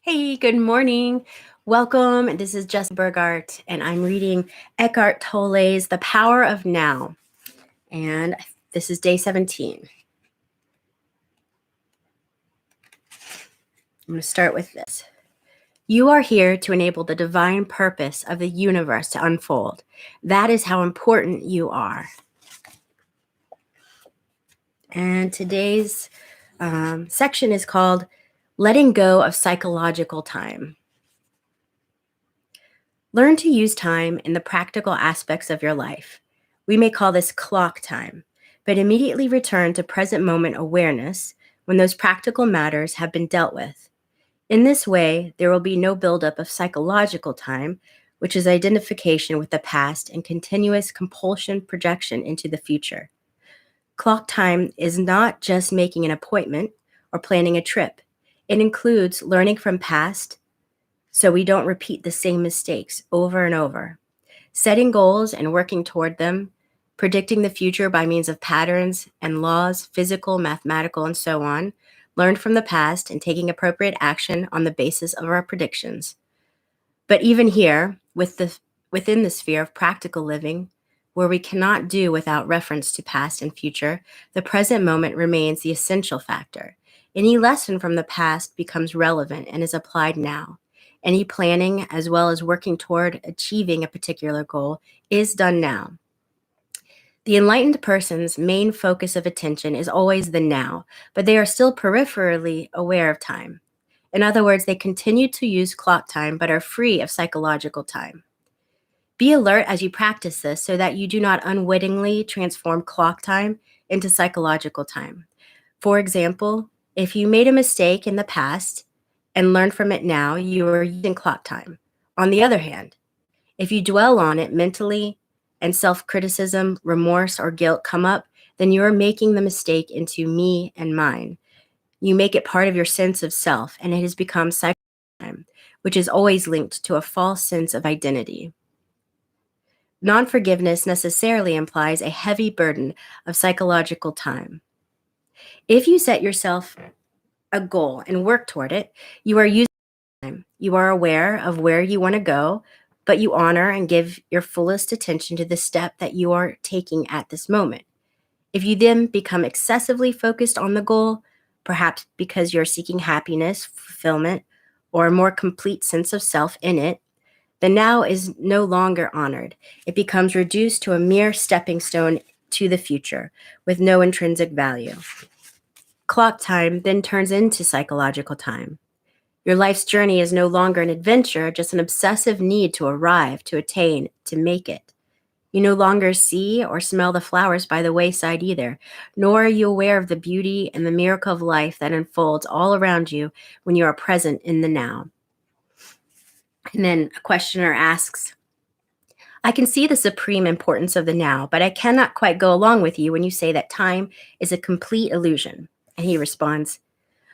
Hey, good morning. Welcome. This is Jess Burgart, and I'm reading Eckhart Tolle's The Power of Now. And this is day 17. I'm going to start with this. You are here to enable the divine purpose of the universe to unfold. That is how important you are. And today's section is called Letting Go of Psychological Time. Learn to use time in the practical aspects of your life. We may call this clock time, but immediately return to present moment awareness when those practical matters have been dealt with. In this way, there will be no buildup of psychological time, which is identification with the past and continuous compulsion projection into the future. Clock time is not just making an appointment or planning a trip. It includes learning from past, so we don't repeat the same mistakes over and over. Setting goals and working toward them, predicting the future by means of patterns and laws, physical, mathematical, and so on, learned from the past and taking appropriate action on the basis of our predictions. But even here, within the sphere of practical living, where we cannot do without reference to past and future, the present moment remains the essential factor. Any lesson from the past becomes relevant and is applied now. Any planning, as well as working toward achieving a particular goal, is done now. The enlightened person's main focus of attention is always the now, but they are still peripherally aware of time. In other words, they continue to use clock time but are free of psychological time. Be alert as you practice this so that you do not unwittingly transform clock time into psychological time. For example, if you made a mistake in the past and learn from it now, you are using clock time. On the other hand, if you dwell on it mentally and self-criticism, remorse, or guilt come up, then you are making the mistake into me and mine. You make it part of your sense of self, and it has become psychological time, which is always linked to a false sense of identity. Non-forgiveness necessarily implies a heavy burden of psychological time. If you set yourself a goal and work toward it, you are using time. You are aware of where you want to go, but you honor and give your fullest attention to the step that you are taking at this moment. If you then become excessively focused on the goal, perhaps because you're seeking happiness, fulfillment, or a more complete sense of self in it, the now is no longer honored. It becomes reduced to a mere stepping stone to the future with no intrinsic value. Clock time then turns into psychological time. Your life's journey is no longer an adventure, just an obsessive need to arrive, to attain, to make it. You no longer see or smell the flowers by the wayside either, nor are you aware of the beauty and the miracle of life that unfolds all around you when you are present in the now. And then a questioner asks, I can see the supreme importance of the now, but I cannot quite go along with you when you say that time is a complete illusion. And he responds,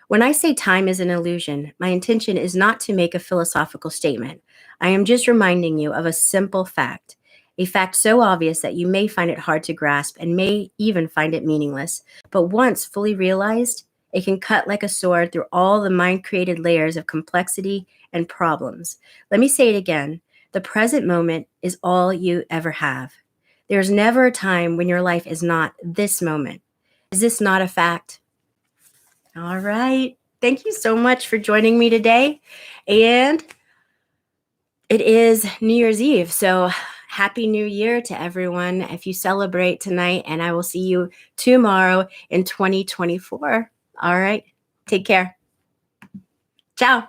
when I say time is an illusion, my intention is not to make a philosophical statement. I am just reminding you of a simple fact, a fact so obvious that you may find it hard to grasp and may even find it meaningless. But once fully realized, it can cut like a sword through all the mind-created layers of complexity and problems. Let me say it again. The present moment is all you ever have. There's never a time when your life is not this moment. Is this not a fact? All right. Thank you so much for joining me today. And it is New Year's Eve. So happy New Year to everyone if you celebrate tonight. And I will see you tomorrow in 2024. All right. Take care. Ciao.